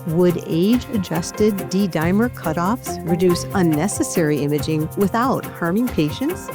Would age-adjusted D-dimer cutoffs reduce unnecessary imaging without harming patients?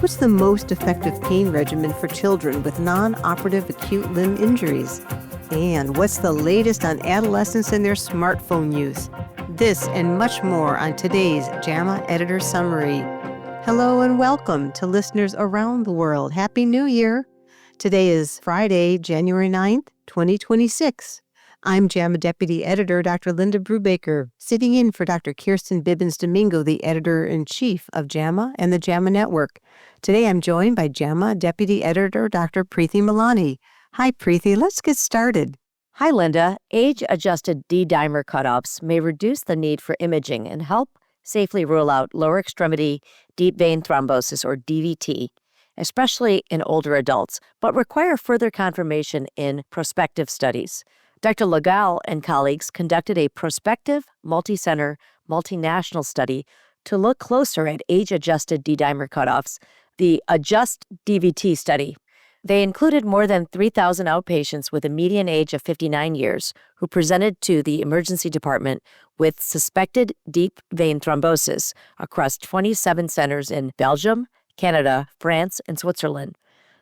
What's the most effective pain regimen for children with non-operative acute limb injuries? And what's the latest on adolescents and their smartphone use? This and much more on today's JAMA Editor Summary. Hello and welcome to listeners around the world. Happy New Year! Today is Friday, January 9th, 2026. I'm JAMA Deputy Editor Dr. Linda Brubaker, sitting in for Dr. Kirsten Bibbins-Domingo, the Editor-in-Chief of JAMA and the JAMA Network. Today I'm joined by JAMA Deputy Editor Dr. Preeti Malani. Hi, Preeti. Let's get started. Hi, Linda. Age-adjusted D-dimer cutoffs may reduce the need for imaging and help safely rule out lower extremity deep vein thrombosis, or DVT, especially in older adults, but require further confirmation in prospective studies. Dr. Legal and colleagues conducted a prospective, multi-center, multinational study to look closer at age-adjusted D-dimer cutoffs, the ADJUST DVT study. They included more than 3,000 outpatients with a median age of 59 years who presented to the emergency department with suspected deep vein thrombosis across 27 centers in Belgium, Canada, France, and Switzerland.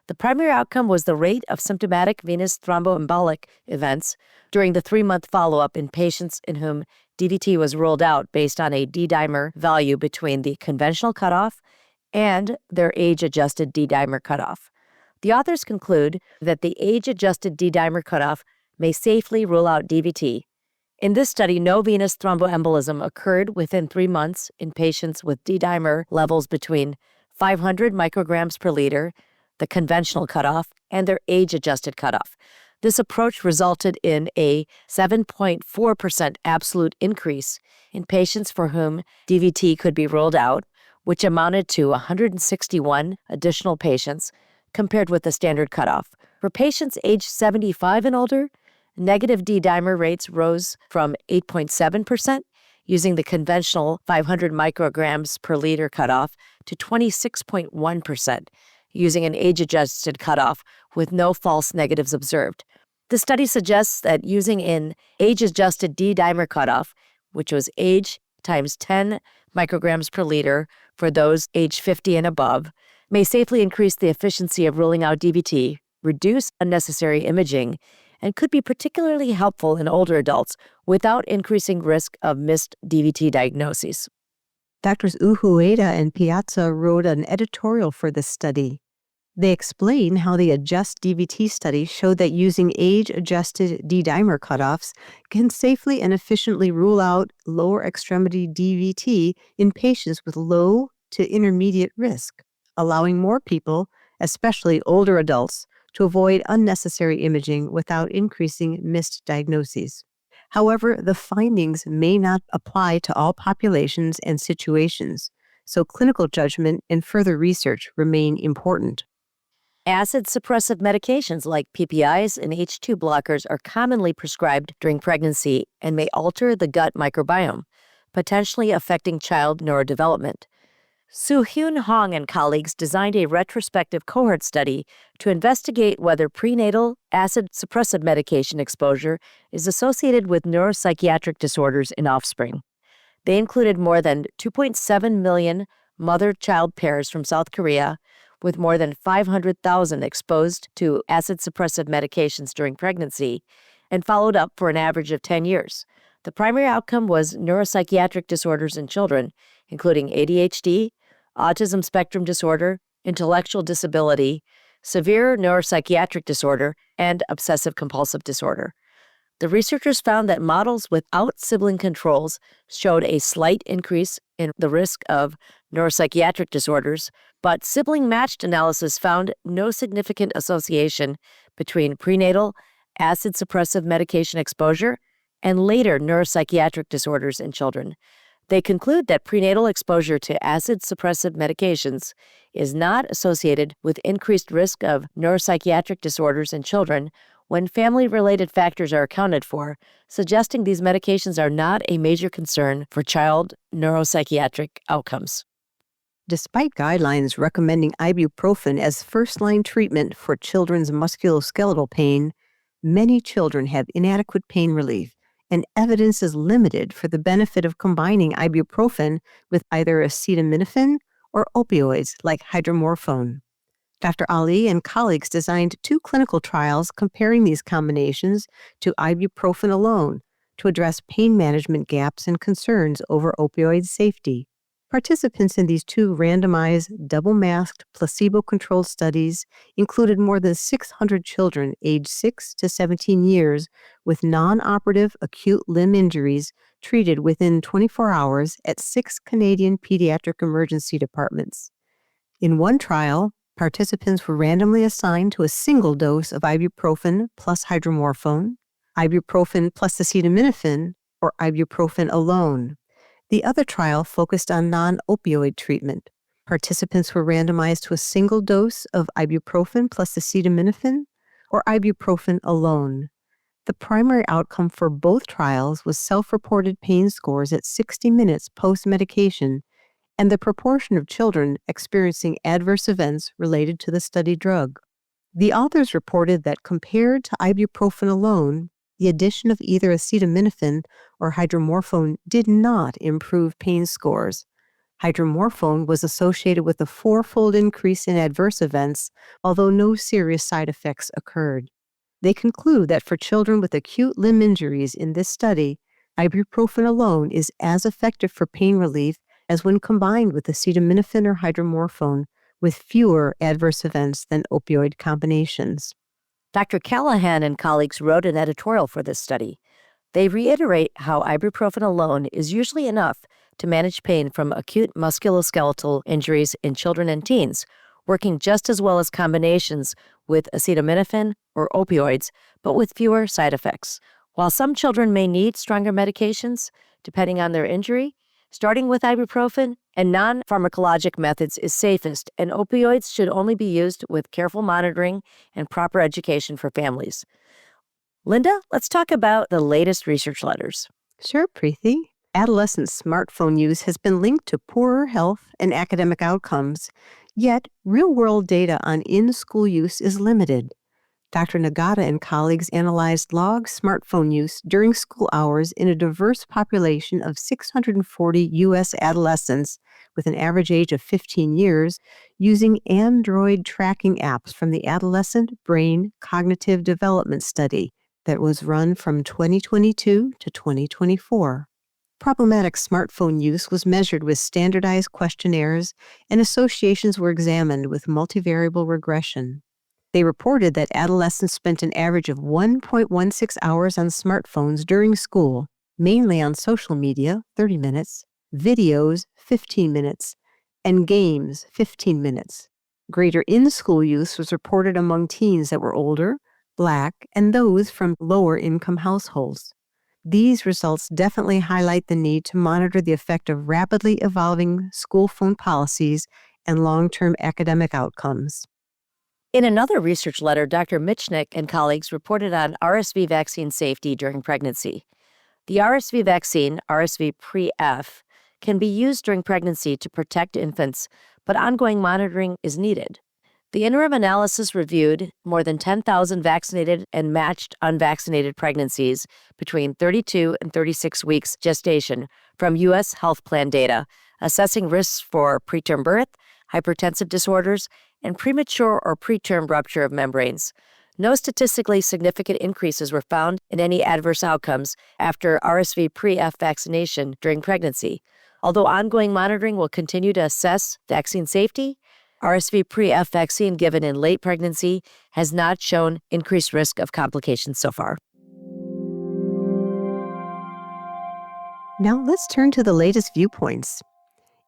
The primary outcome was the rate of symptomatic venous thromboembolic events during the 3-month follow-up in patients in whom DVT was ruled out based on a D-dimer value between the conventional cutoff and their age-adjusted D-dimer cutoff. The authors conclude that the age-adjusted D-dimer cutoff may safely rule out DVT. In this study, no venous thromboembolism occurred within 3 months in patients with D-dimer levels between 500 micrograms per liter, the conventional cutoff, and their age-adjusted cutoff. This approach resulted in a 7.4% absolute increase in patients for whom DVT could be ruled out, which amounted to 161 additional patients compared with the standard cutoff. For patients aged 75 and older, negative D-dimer rates rose from 8.7% using the conventional 500 micrograms per liter cutoff to 26.1%. Using an age-adjusted cutoff with no false negatives observed. The study suggests that using an age-adjusted D-dimer cutoff, which was age times 10 micrograms per liter for those age 50 and above, may safely increase the efficiency of ruling out DVT, reduce unnecessary imaging, and could be particularly helpful in older adults without increasing risk of missed DVT diagnoses. Drs. Uhueda and Piazza wrote an editorial for this study. They explain how the ADJUST DVT study showed that using age-adjusted D-dimer cutoffs can safely and efficiently rule out lower extremity DVT in patients with low to intermediate risk, allowing more people, especially older adults, to avoid unnecessary imaging without increasing missed diagnoses. However, the findings may not apply to all populations and situations, so clinical judgment and further research remain important. Acid-suppressive medications like PPIs and H2 blockers are commonly prescribed during pregnancy and may alter the gut microbiome, potentially affecting child neurodevelopment. Soo-Hyun Hong and colleagues designed a retrospective cohort study to investigate whether prenatal acid-suppressive medication exposure is associated with neuropsychiatric disorders in offspring. They included more than 2.7 million mother-child pairs from South Korea, with more than 500,000 exposed to acid-suppressive medications during pregnancy, and followed up for an average of 10 years. The primary outcome was neuropsychiatric disorders in children, including ADHD, autism spectrum disorder, intellectual disability, severe neuropsychiatric disorder, and obsessive-compulsive disorder. The researchers found that models without sibling controls showed a slight increase in the risk of neuropsychiatric disorders, but sibling-matched analysis found no significant association between prenatal acid-suppressive medication exposure and later neuropsychiatric disorders in children. They conclude that prenatal exposure to acid-suppressive medications is not associated with increased risk of neuropsychiatric disorders in children when family-related factors are accounted for, suggesting these medications are not a major concern for child neuropsychiatric outcomes. Despite guidelines recommending ibuprofen as first-line treatment for children's musculoskeletal pain, many children have inadequate pain relief and evidence is limited for the benefit of combining ibuprofen with either acetaminophen or opioids like hydromorphone. Dr. Ali and colleagues designed 2 clinical trials comparing these combinations to ibuprofen alone to address pain management gaps and concerns over opioid safety. Participants in these 2 randomized, double-masked, placebo-controlled studies included more than 600 children aged 6 to 17 years with non-operative acute limb injuries treated within 24 hours at 6 Canadian pediatric emergency departments. In one trial, participants were randomly assigned to a single dose of ibuprofen plus hydromorphone, ibuprofen plus acetaminophen, or ibuprofen alone. The other trial focused on non-opioid treatment. Participants were randomized to a single dose of ibuprofen plus acetaminophen or ibuprofen alone. The primary outcome for both trials was self-reported pain scores at 60 minutes post-medication and the proportion of children experiencing adverse events related to the study drug. The authors reported that compared to ibuprofen alone, the addition of either acetaminophen or hydromorphone did not improve pain scores. Hydromorphone was associated with a 4-fold increase in adverse events, although no serious side effects occurred. They conclude that for children with acute limb injuries in this study, ibuprofen alone is as effective for pain relief as when combined with acetaminophen or hydromorphone, with fewer adverse events than opioid combinations. Dr. Callahan and colleagues wrote an editorial for this study. They reiterate how ibuprofen alone is usually enough to manage pain from acute musculoskeletal injuries in children and teens, working just as well as combinations with acetaminophen or opioids, but with fewer side effects. While some children may need stronger medications, depending on their injury, starting with ibuprofen and non-pharmacologic methods is safest, and opioids should only be used with careful monitoring and proper education for families. Linda, let's talk about the latest research letters. Sure, Preeti. Adolescent smartphone use has been linked to poorer health and academic outcomes, yet real-world data on in-school use is limited. Dr. Nagata and colleagues analyzed log smartphone use during school hours in a diverse population of 640 U.S. adolescents with an average age of 15 years using Android tracking apps from the Adolescent Brain Cognitive Development Study that was run from 2022 to 2024. Problematic smartphone use was measured with standardized questionnaires, and associations were examined with multivariable regression. They reported that adolescents spent an average of 1.16 hours on smartphones during school, mainly on social media, 30 minutes, videos, 15 minutes, and games, 15 minutes. Greater in-school use was reported among teens that were older, Black, and those from lower-income households. These results definitely highlight the need to monitor the effect of rapidly evolving school phone policies and long-term academic outcomes. In another research letter, Dr. Michnik and colleagues reported on RSV vaccine safety during pregnancy. The RSV vaccine, RSV Pre-F, can be used during pregnancy to protect infants, but ongoing monitoring is needed. The interim analysis reviewed more than 10,000 vaccinated and matched unvaccinated pregnancies between 32 and 36 weeks gestation from U.S. health plan data, assessing risks for preterm birth, hypertensive disorders, and premature or preterm rupture of membranes. No statistically significant increases were found in any adverse outcomes after RSV Pre-F vaccination during pregnancy. Although ongoing monitoring will continue to assess vaccine safety, RSV Pre-F vaccine given in late pregnancy has not shown increased risk of complications so far. Now let's turn to the latest viewpoints.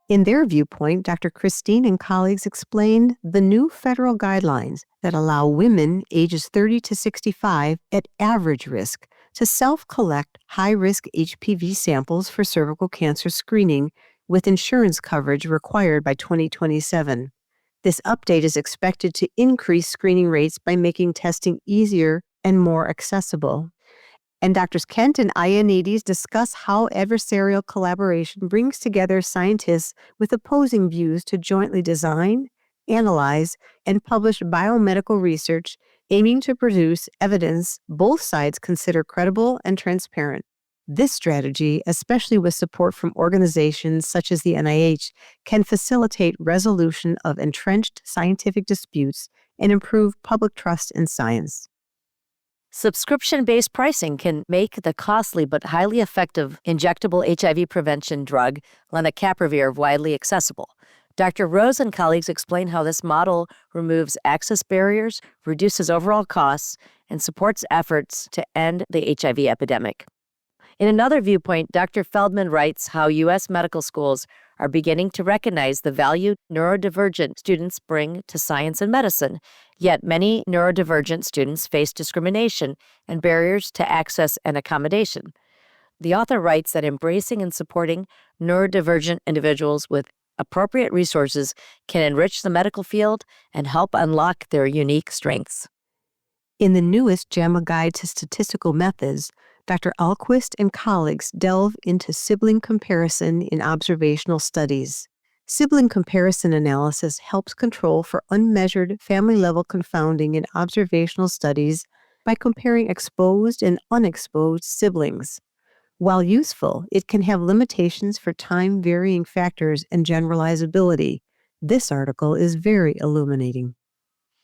In their viewpoint, Dr. Christine and colleagues explained the new federal guidelines that allow women ages 30 to 65 at average risk to self-collect high-risk HPV samples for cervical cancer screening with insurance coverage required by 2027. This update is expected to increase screening rates by making testing easier and more accessible. And Drs. Kent and Ioannidis discuss how adversarial collaboration brings together scientists with opposing views to jointly design, analyze, and publish biomedical research aiming to produce evidence both sides consider credible and transparent. This strategy, especially with support from organizations such as the NIH, can facilitate resolution of entrenched scientific disputes and improve public trust in science. Subscription-based pricing can make the costly but highly effective injectable HIV prevention drug lenacapavir widely accessible. Dr. Rose and colleagues explain how this model removes access barriers, reduces overall costs, and supports efforts to end the HIV epidemic. In another viewpoint, Dr. Feldman writes how U.S. medical schools are beginning to recognize the value neurodivergent students bring to science and medicine, yet many neurodivergent students face discrimination and barriers to access and accommodation. The author writes that embracing and supporting neurodivergent individuals with appropriate resources can enrich the medical field and help unlock their unique strengths. In the newest JAMA Guide to Statistical Methods, Dr. Alquist and colleagues delve into sibling comparison in observational studies. Sibling comparison analysis helps control for unmeasured family-level confounding in observational studies by comparing exposed and unexposed siblings. While useful, it can have limitations for time-varying factors and generalizability. This article is very illuminating.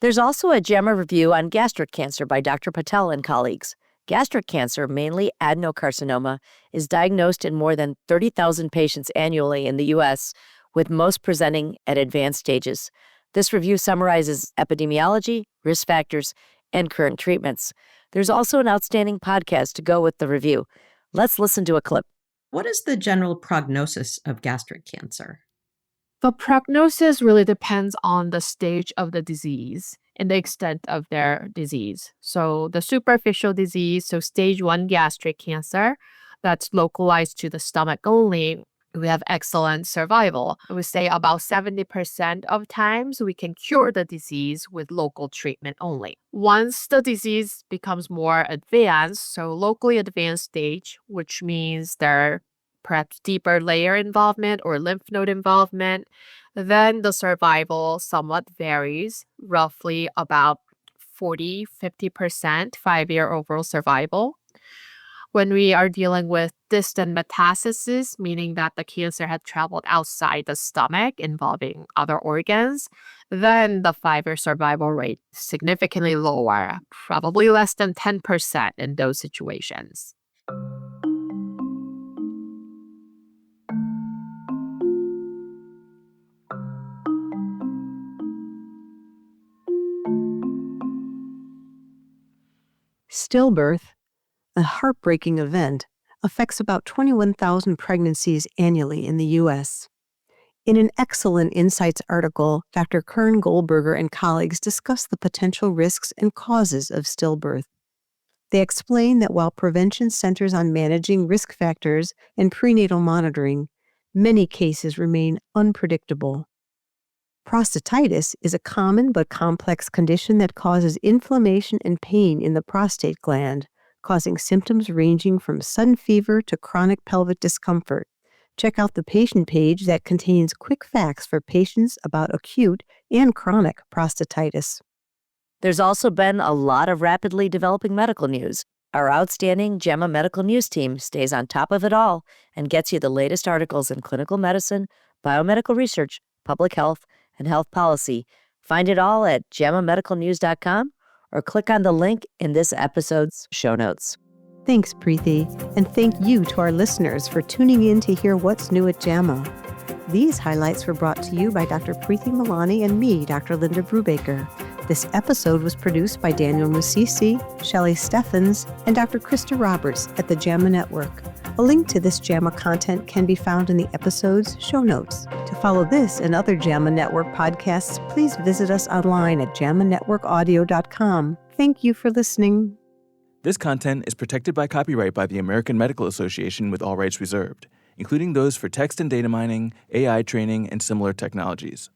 There's also a JAMA review on gastric cancer by Dr. Patel and colleagues. Gastric cancer, mainly adenocarcinoma, is diagnosed in more than 30,000 patients annually in the U.S., with most presenting at advanced stages. This review summarizes epidemiology, risk factors, and current treatments. There's also an outstanding podcast to go with the review. Let's listen to a clip. What is the general prognosis of gastric cancer? The prognosis really depends on the stage of the disease and the extent of their disease. So the superficial disease, so stage 1 gastric cancer, that's localized to the stomach only, we have excellent survival. I would say about 70% of times we can cure the disease with local treatment only. Once the disease becomes more advanced, so locally advanced stage, which means there perhaps deeper layer involvement or lymph node involvement, then the survival somewhat varies, roughly about 40-50% 5-year overall survival. When we are dealing with distant metastasis, meaning that the cancer had traveled outside the stomach involving other organs, then the 5-year survival rate is significantly lower, probably less than 10% in those situations. Stillbirth, a heartbreaking event, affects about 21,000 pregnancies annually in the U.S. In an excellent Insights article, Dr. Kern Goldberger and colleagues discuss the potential risks and causes of stillbirth. They explain that while prevention centers on managing risk factors and prenatal monitoring, many cases remain unpredictable. Prostatitis is a common but complex condition that causes inflammation and pain in the prostate gland, causing symptoms ranging from sudden fever to chronic pelvic discomfort. Check out the patient page that contains quick facts for patients about acute and chronic prostatitis. There's also been a lot of rapidly developing medical news. Our outstanding JAMA Medical News team stays on top of it all and gets you the latest articles in clinical medicine, biomedical research, public health, and health policy. Find it all at jamamedicalnews.com or click on the link in this episode's show notes. Thanks, Preeti, and thank you to our listeners for tuning in to hear what's new at JAMA. These highlights were brought to you by Dr. Preeti Malani and me, Dr. Linda Brubaker. This episode was produced by Daniel Musisi, Shelley Steffens, and Dr. Krista Roberts at the JAMA Network. A link to this JAMA content can be found in the episode's show notes. To follow this and other JAMA Network podcasts, please visit us online at jamanetworkaudio.com. Thank you for listening. This content is protected by copyright by the American Medical Association with all rights reserved, including those for text and data mining, AI training, and similar technologies.